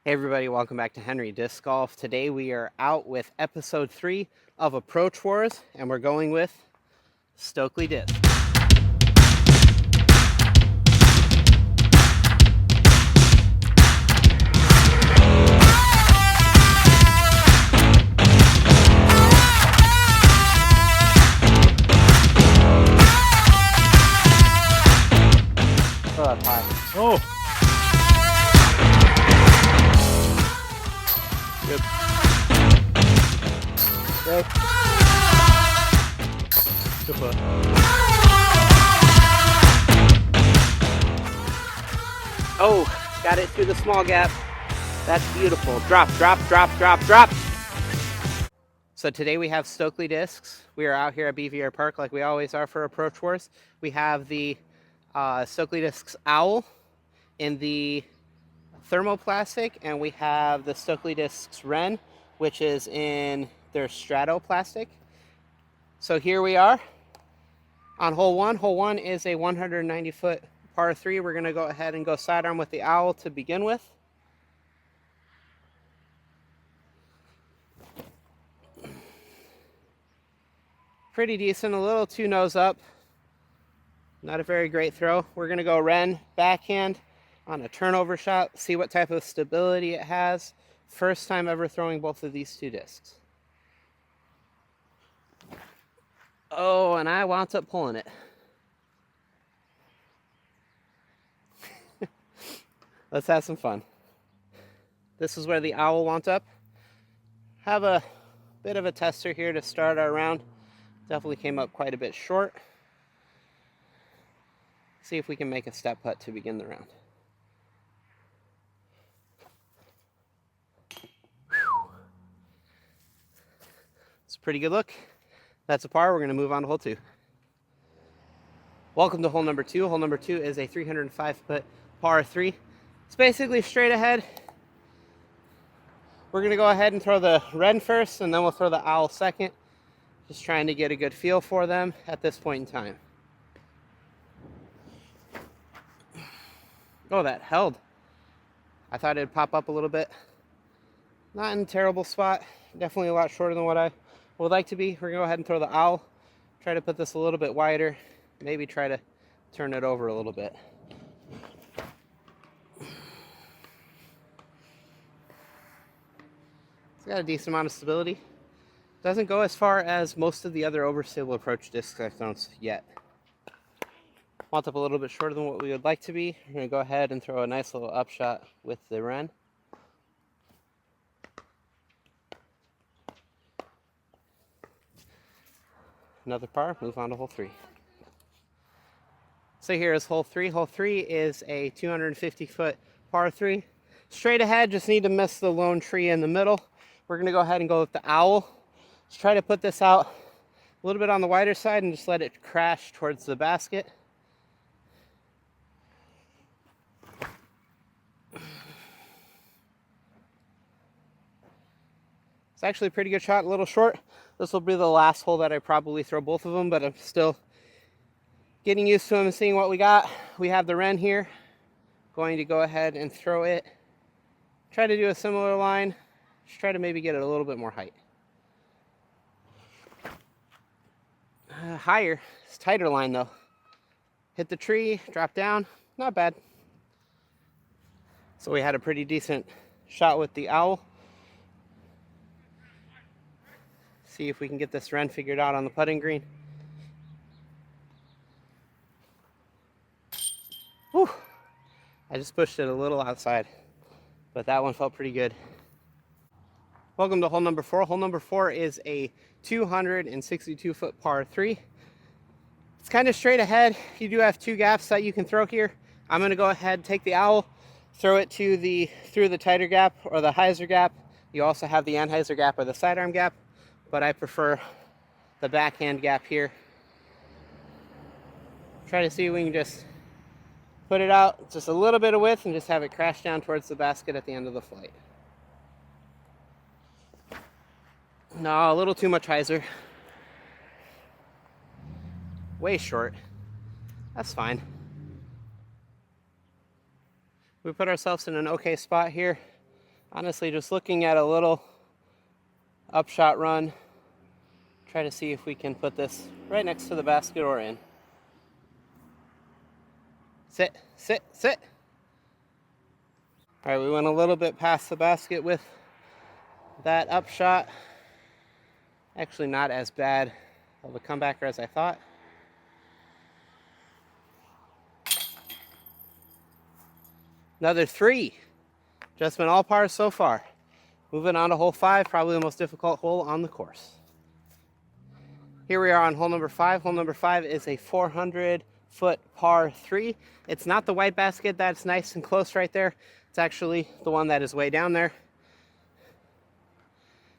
Hey everybody, welcome back to Henry Disc Golf. Today we are out with episode 3 of Approach Wars, and we're going with Stoakley Disc. Oh, that's high. Oh, Good. Good. good putt. Oh, got it through the small gap. That's beautiful. Drop, drop, drop, drop, drop. So today we have Stoakley Discs. We are out here at BVR Park like we always are for Approach Wars. We have the Stoakley Discs Owl in the thermoplastic, and we have the Stoakley Discs Wren, which is in their stratoplastic. So here we are on hole 1. Hole 1 is a 190-foot par 3. We're going to go ahead and go sidearm with the Owl to begin with. Pretty decent, a little too nose up. Not a very great throw. We're going to go Wren backhand on a turnover shot, see what type of stability it has. First time ever throwing both of these two discs. Oh, and I wound up pulling it. Let's have some fun. This is where the Owl wound up. Have a bit of a tester here to start our round. Definitely came up quite a bit short. See if we can make a step putt to begin the round. It's a pretty good look. That's a par. We're going to move on to hole 2. Welcome to hole number 2. Hole number 2 is a 305-foot par 3. It's basically straight ahead. We're going to go ahead and throw the Wren first, and then we'll throw the Owl second. Just trying to get a good feel for them at this point in time. Oh, that held. I thought it'd pop up a little bit. Not in a terrible spot. Definitely a lot shorter than what I would like to be. We're going to go ahead and throw the Owl. Try to put this a little bit wider. Maybe try to turn it over a little bit. It's got a decent amount of stability. Doesn't go as far as most of the other overstable approach discs I've thrown yet. Want up a little bit shorter than what we would like to be. We're going to go ahead and throw a nice little upshot with the Wren. Another par, move on to hole 3. So here is hole 3. Hole 3 is a 250-foot par 3. Straight ahead, just need to miss the lone tree in the middle. We're going to go ahead and go with the Owl. Let's try to put this out a little bit on the wider side and just let it crash towards the basket. It's actually a pretty good shot, a little short. This will be the last hole that I probably throw both of them, but I'm still getting used to them and seeing what we got. We have the Wren here. Going to go ahead and throw it. Try to do a similar line. Just try to maybe get it a little bit more height. Higher. It's tighter line though. Hit the tree, drop down. Not bad. So we had a pretty decent shot with the Owl. See if we can get this Wren figured out on the putting green. Whew. I just pushed it a little outside, but that one felt pretty good. Welcome to hole number 4. Hole number 4 is a 262-foot par 3. It's kind of straight ahead. You do have 2 gaps that you can throw here. I'm going to go ahead and take the Owl, throw it through the tighter gap or the hyzer gap. You also have the anhyzer gap or the sidearm gap, but I prefer the backhand gap here. Try to see if we can just put it out just a little bit of width and just have it crash down towards the basket at the end of the flight. No, a little too much hyzer. Way short. That's fine. We put ourselves in an okay spot here. Honestly, just looking at a little upshot run, try to see if we can put this right next to the basket or in. Sit, sit, sit. All right, we went a little bit past the basket with that upshot. Actually not as bad of a comebacker as I thought. Another 3. Just been all pars so far. Moving on to hole 5, probably the most difficult hole on the course. Here we are on hole number 5. Hole number 5 is a 400-foot par 3. It's not the white basket that's nice and close right there. It's actually the one that is way down there.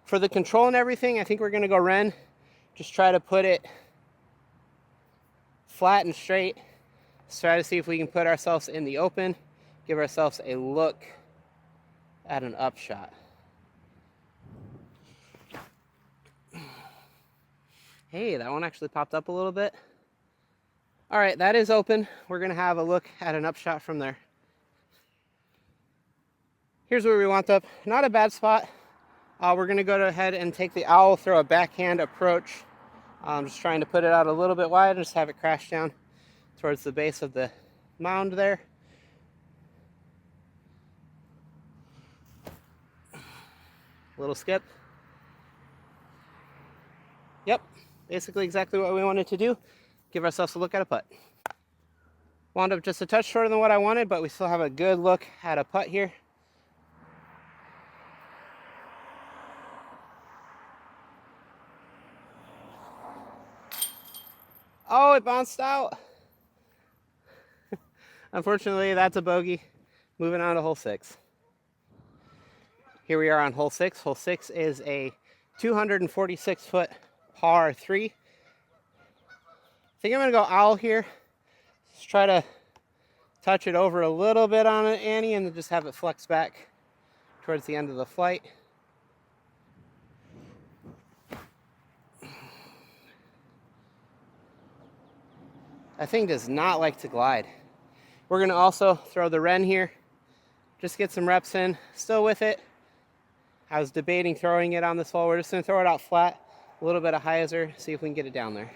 For the control and everything, I think we're going to go Ren. Just try to put it flat and straight. Let's try to see if we can put ourselves in the open, give ourselves a look at an upshot. Hey, that one actually popped up a little bit. All right, that is open. We're going to have a look at an upshot from there. Here's where we want up. Not a bad spot. We're going to go ahead and take the owl, throw a backhand approach. I'm just trying to put it out a little bit wide and just have it crash down towards the base of the mound there. Little skip. Yep, basically exactly what we wanted to do. Give ourselves a look at a putt. Wound up just a touch shorter than what I wanted, but we still have a good look at a putt here. Oh, it bounced out. Unfortunately, that's a bogey. Moving on to hole 6. Here we are on hole 6. Hole 6 is a 246-foot par 3. I think I'm going to go owl here. Just try to touch it over a little bit on it, Annie, and then just have it flex back towards the end of the flight. That thing does not like to glide. We're going to also throw the Ren here. Just get some reps in. Still with it. I was debating throwing it on this hole. We're just going to throw it out flat. A little bit of hyzer. See if we can get it down there.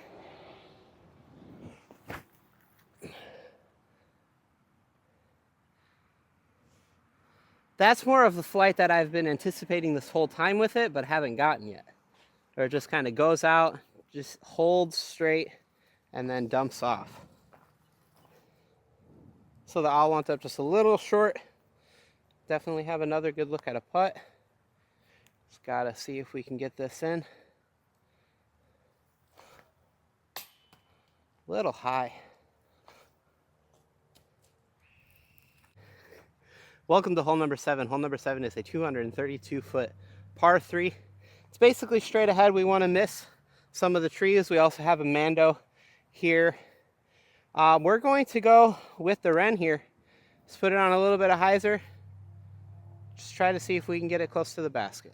That's more of the flight that I've been anticipating this whole time with it, but haven't gotten yet. Where it just kind of goes out, just holds straight, and then dumps off. So the owl went up just a little short. Definitely have another good look at a putt. Just gotta see if we can get this in. Little high. Welcome to hole number 7. Hole number 7 is a 232-foot par 3. It's basically straight ahead. We want to miss some of the trees. We also have a Mando here. We're going to go with the Ren here. Just put it on a little bit of hyzer. Just try to see if we can get it close to the basket.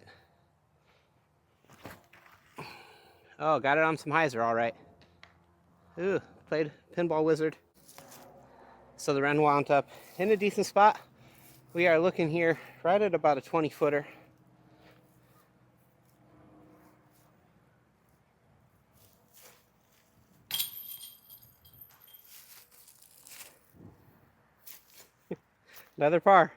Oh, got it on some hyzer, all right. Ooh, played Pinball Wizard. So the Ren wound up in a decent spot. We are looking here right at about a 20-footer. Another par.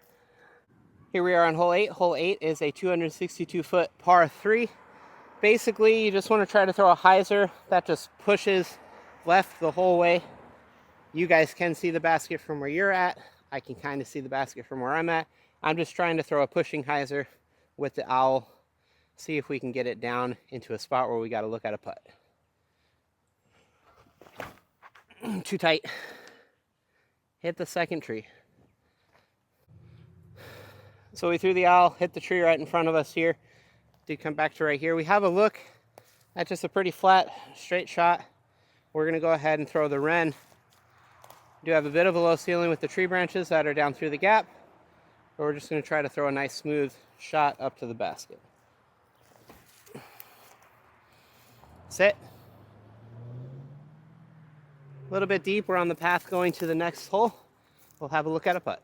Here we are on hole 8. Hole 8 is a 262-foot par 3. Basically, you just want to try to throw a hyzer that just pushes left the whole way. You guys can see the basket from where you're at. I can kind of see the basket from where I'm at. I'm just trying to throw a pushing hyzer with the owl. See if we can get it down into a spot where we got to look at a putt. Too tight. Hit the second tree. So we threw the owl, hit the tree right in front of us here. Did come back to right here. We have a look at just a pretty flat, straight shot. We're going to go ahead and throw the Ren. Do have a bit of a low ceiling with the tree branches that are down through the gap, but we're just going to try to throw a nice smooth shot up to the basket. Sit. A little bit deep. We're on the path going to the next hole. We'll have a look at a putt.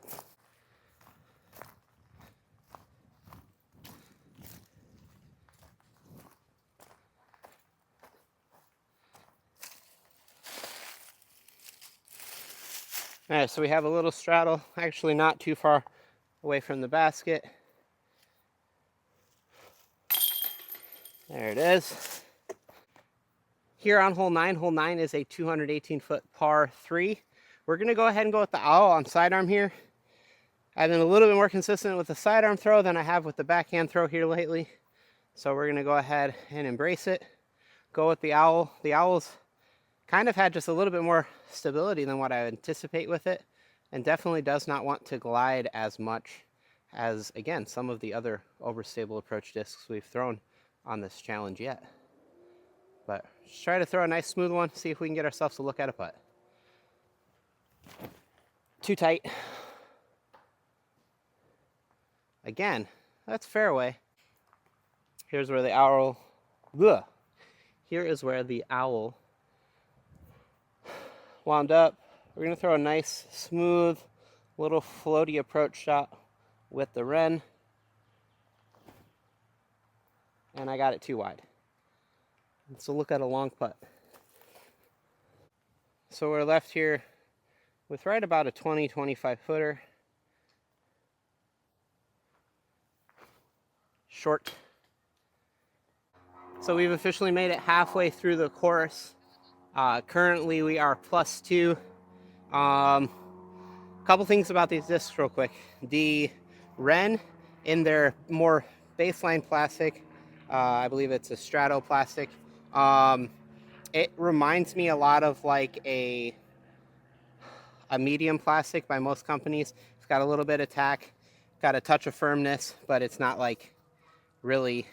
All right, so we have a little straddle, actually not too far away from the basket. There it is. Here on hole 9 is a 218-foot par 3. We're going to go ahead and go with the owl on sidearm here. I've been a little bit more consistent with the sidearm throw than I have with the backhand throw here lately. So we're going to go ahead and embrace it. Go with the owl. The owl's kind of had just a little bit more stability than what I anticipate with it, and definitely does not want to glide as much as, again, some of the other overstable approach discs we've thrown on this challenge yet. But just try to throw a nice smooth one, see if we can get ourselves a look at a putt. Too tight. Again, that's fairway. Here's where the owl, here is where the owl wound up. We're gonna throw a nice, smooth, little floaty approach shot with the Wren. And I got it too wide. Let's look at a long putt. So we're left here with right about a 20-25 footer. Short. So we've officially made it halfway through the course. Currently we are +2. Couple things about these discs real quick. The Wren in their more baseline plastic, I believe it's a strato plastic. It reminds me a lot of like a medium plastic by most companies. It's got a little bit of tack, got a touch of firmness, but it's not like really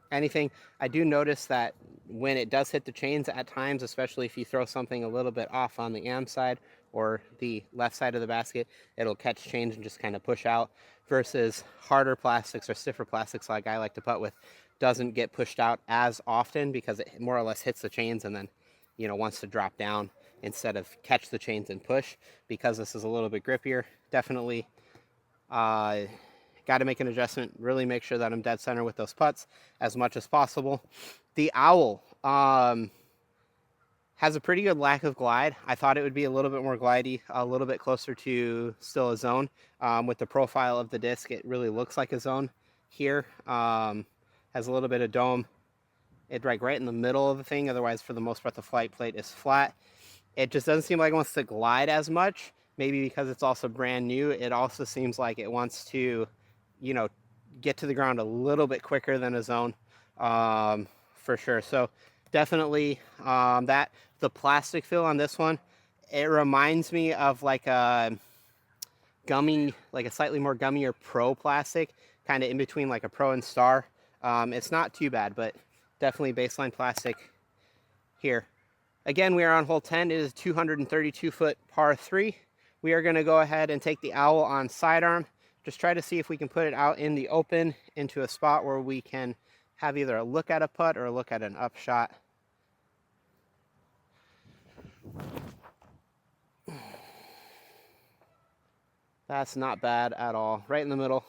anything. I do notice that when it does hit the chains at times, especially if you throw something a little bit off on the am side or the left side of the basket, it'll catch chains and just kind of push out, versus harder plastics or stiffer plastics like I like to putt with doesn't get pushed out as often because it more or less hits the chains and then, you know, wants to drop down instead of catch the chains and push. Because this is a little bit grippier, definitely got to make an adjustment, really make sure that I'm dead center with those putts as much as possible. The owl has a pretty good lack of glide. I thought it would be a little bit more glidey, a little bit closer to still a zone. With the profile of the disc, it really looks like a zone here. Has a little bit of dome. It's right in the middle of the thing. Otherwise, for the most part, the flight plate is flat. It just doesn't seem like it wants to glide as much. Maybe because it's also brand new. It also seems like it wants to, you know, get to the ground a little bit quicker than a zone, for sure. So definitely that the plastic fill on this one, it reminds me of like a gummy, like a slightly more gummier Pro plastic, kind of in between like a Pro and Star. It's not too bad, but definitely baseline plastic here. Again, we are on hole 10. It is 232-foot par 3. We are going to go ahead and take the owl on sidearm. Just try to see if we can put it out in the open into a spot where we can have either a look at a putt or a look at an upshot. That's not bad at all. Right in the middle.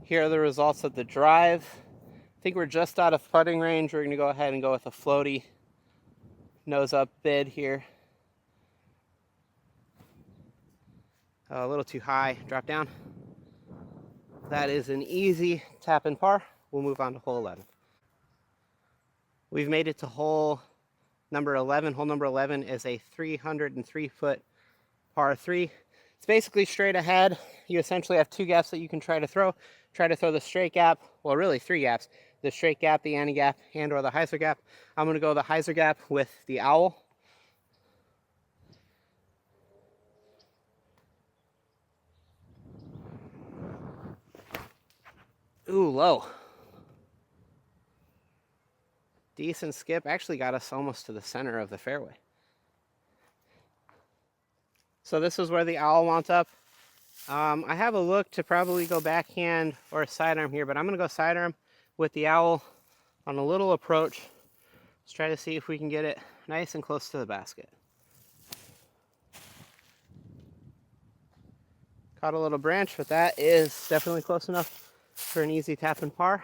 Here are the results of the drive. I think we're just out of putting range. We're going to go ahead and go with a floaty nose up bid here. A little too high, drop down. That is an easy tap and par. We'll move on to hole 11. We've made it to hole number 11. Hole number 11 is a 303-foot par 3. It's basically straight ahead. You essentially have two gaps that you can try to throw. Try to throw the straight gap, well, really three gaps. The straight gap, the ante gap, and or the hyzer gap. I'm going to go the hyzer gap with the owl. Ooh, low. Decent skip. Actually got us almost to the center of the fairway. So this is where the owl wound up. I have a look to probably go backhand or sidearm here, but I'm going to go sidearm with the owl on a little approach. Let's try to see if we can get it nice and close to the basket. Caught a little branch, but that is definitely close enough for an easy tap and par.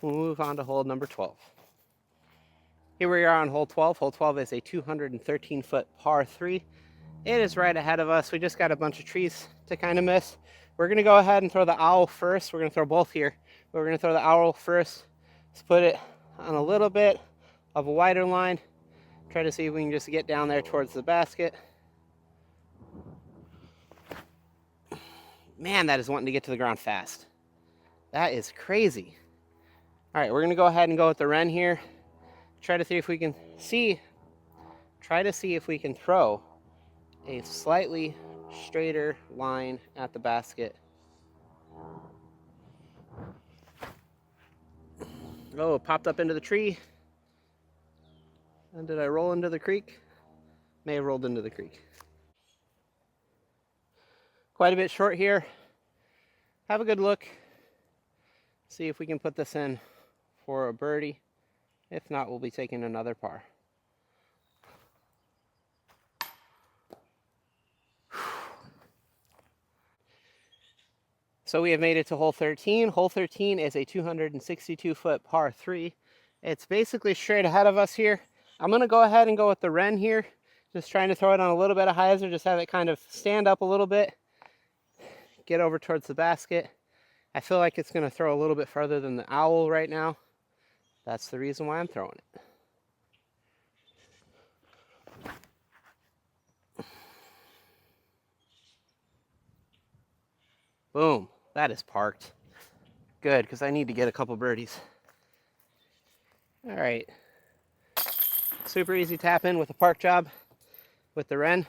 We'll move on to hole number 12. Here we are on hole 12. Hole 12 is a 213-foot par 3. It is right ahead of us. We just got a bunch of trees to kind of miss. We're gonna go ahead and throw the owl first. We're gonna throw both here. But we're gonna throw the owl first. Let's put it on a little bit of a wider line. Try to see if we can just get down there towards the basket. Man, that is wanting to get to the ground fast. That is crazy. All right, we're gonna go ahead and go with the wren here. Try to see if we can throw a slightly straighter line at the basket. Oh, it popped up into the tree. And did I roll into the creek? May have rolled into the creek. Quite a bit short here. Have a good look. See if we can put this in for a birdie. If not, we'll be taking another par. So we have made it to hole 13. Hole 13 is a 262-foot par 3. It's basically straight ahead of us here. I'm going to go ahead and go with the wren here. Just trying to throw it on a little bit of hyzer, just have it kind of stand up a little bit. Get over towards the basket. I feel like it's going to throw a little bit further than the owl right now. That's the reason why I'm throwing it. Boom. That is parked. Good, because I need to get a couple birdies. All right. Super easy tap in with a park job with the wren.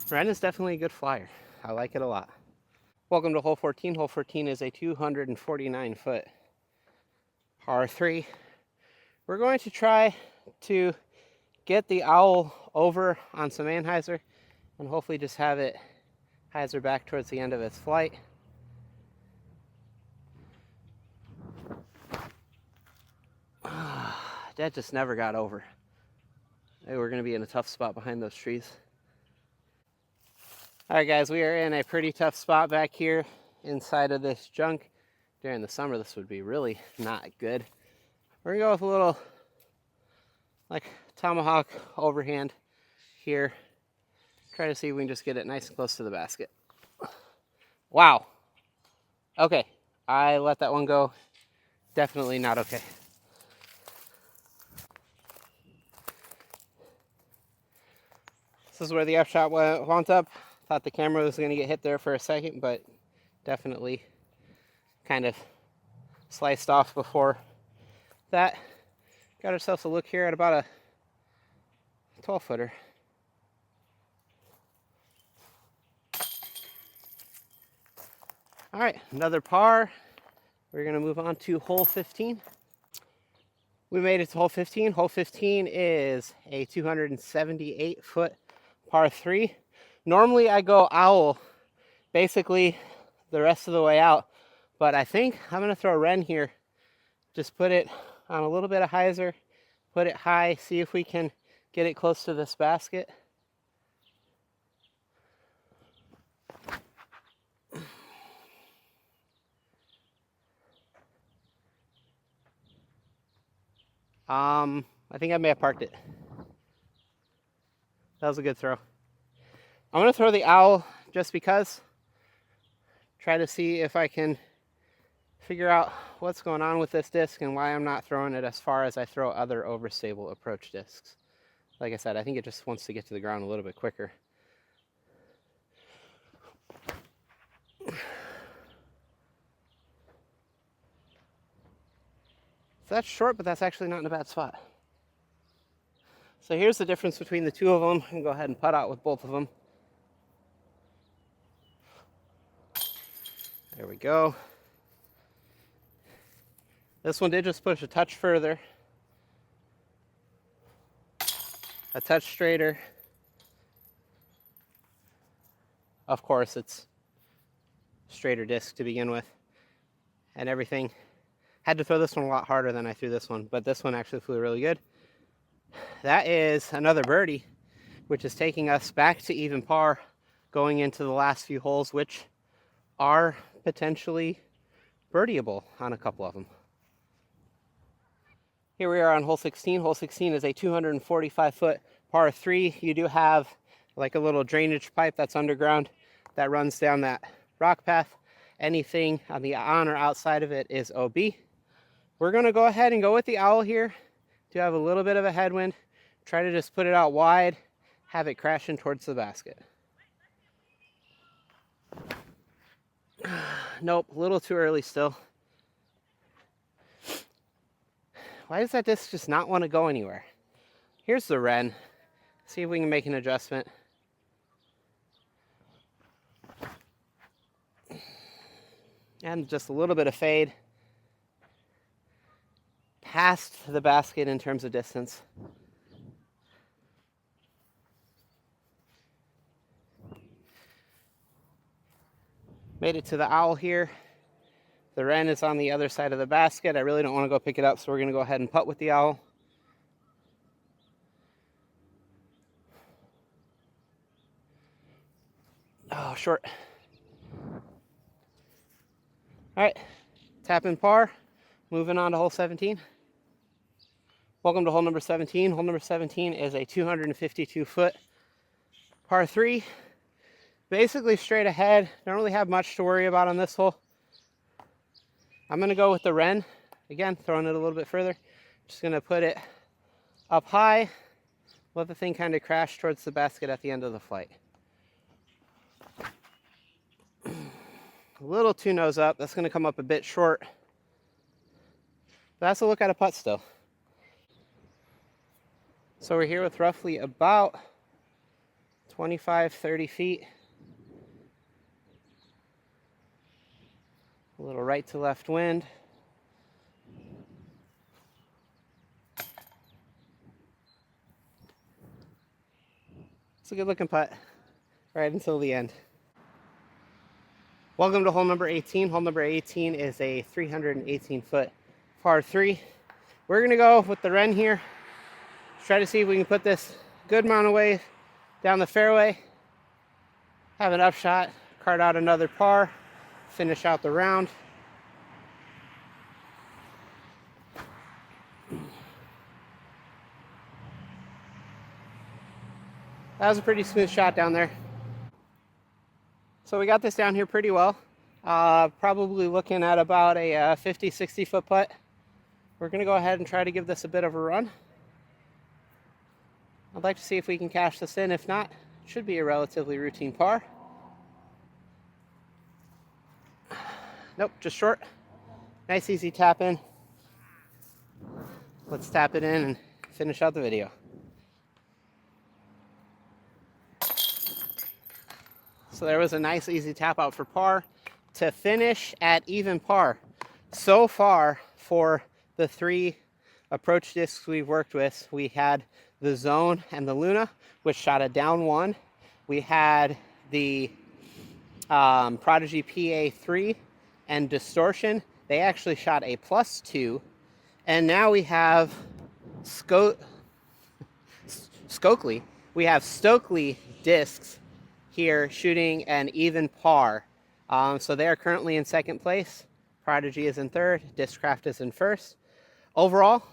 Wren is definitely a good flyer. I like it a lot. Welcome to hole 14. Hole 14 is a 249-foot par 3. We're going to try to get the owl over on some anhyzer and hopefully just have it hyzer back towards the end of its flight. That just never got over. Hey, we're going to be in a tough spot behind those trees. All right, guys, we are in a pretty tough spot back here inside of this junk. During the summer, this would be really not good. We're going to go with a little, like, tomahawk overhand here. Try to see if we can just get it nice and close to the basket. Wow. Okay, I let that one go. Definitely not okay. This is where the upshot wound up. Thought the camera was going to get hit there for a second, but definitely kind of sliced off before that. Got ourselves a look here at about a 12-footer. All right, another par. We're going to move on to hole 15. We made it to hole 15. Hole 15 is a 278-foot par 3. Normally I go owl basically the rest of the way out, but I think I'm going to throw a wren here. Just put it on a little bit of hyzer, put it high, see if we can get it close to this basket. I think I may have parked it. That was a good throw. I'm going to throw the owl just because. Try to see if I can figure out what's going on with this disc and why I'm not throwing it as far as I throw other overstable approach discs. Like I said, I think it just wants to get to the ground a little bit quicker. So that's short, but that's actually not in a bad spot. So here's the difference between the two of them. I'm going to go ahead and putt out with both of them. There we go. This one did just push a touch further. A touch straighter. Of course, it's straighter disc to begin with. And everything. Had to throw this one a lot harder than I threw this one, but this one actually flew really good. That is another birdie, which is taking us back to even par going into the last few holes, which are potentially birdieable on a couple of them. Here we are on hole 16. Hole 16 is a 245-foot par 3. You do have like a little drainage pipe that's underground that runs down that rock path. Anything on the on or outside of it is OB. We're going to go ahead and go with the owl here to have a little bit of a headwind. Try to just put it out wide, have it crashing towards the basket. Nope, a little too early still. Why does that disc just not want to go anywhere? Here's the wren. See if we can make an adjustment. And just a little bit of fade past the basket in terms of distance. Made it to the owl here. The wren is on the other side of the basket. I really don't want to go pick it up, so we're going to go ahead and putt with the owl. Oh, short. All right, tap in par. Moving on to hole 17. Welcome to hole number 17. Hole number 17 is a 252-foot par 3. Basically straight ahead. Don't really have much to worry about on this hole. I'm going to go with the wren. Again, throwing it a little bit further. Just going to put it up high. Let the thing kind of crash towards the basket at the end of the flight. A little too nose up. That's going to come up a bit short. But that's a look at a putt still. So we're here with roughly about 25-30 feet. A little right to left wind. It's a good looking putt right until the end. Welcome to hole number 18. Hole number 18 is a 318-foot par 3. We're going to go with the wren here. Try to see if we can put this good amount of way down the fairway. Have an upshot, card out another par, finish out the round. That was a pretty smooth shot down there. So we got this down here pretty well. Probably looking at about a 50-60 foot putt. We're going to go ahead and try to give this a bit of a run. I'd like to see if we can cash this in. If not, it should be a relatively routine par. Nope, just short. Nice easy tap in. Let's tap it in and finish out the video. So there was a nice easy tap out for par to finish at even par. So far for the 3 approach discs we've worked with, we had the Zone and the Luna, which shot a down 1. We had the Prodigy PA3 and Distortion. They actually shot a +2. And now we have Stoakley. We have Stoakley discs here shooting an even par. So they are currently in second place. Prodigy is in third. Discraft is in first. Overall,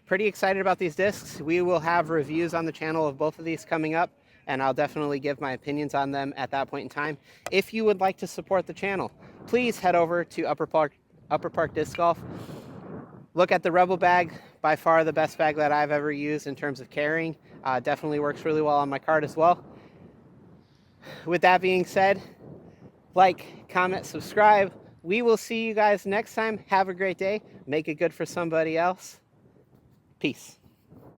pretty excited about these discs. We will have reviews on the channel of both of these coming up, and I'll definitely give my opinions on them at that point in time. If you would like to support the channel, please head over to Upper Park Disc Golf. Look at the Rebel bag, by far the best bag that I've ever used in terms of carrying. Definitely works really well on my cart as well. With that being said, like, comment, subscribe. We will see you guys next time. Have a great day. Make it good for somebody else. Peace.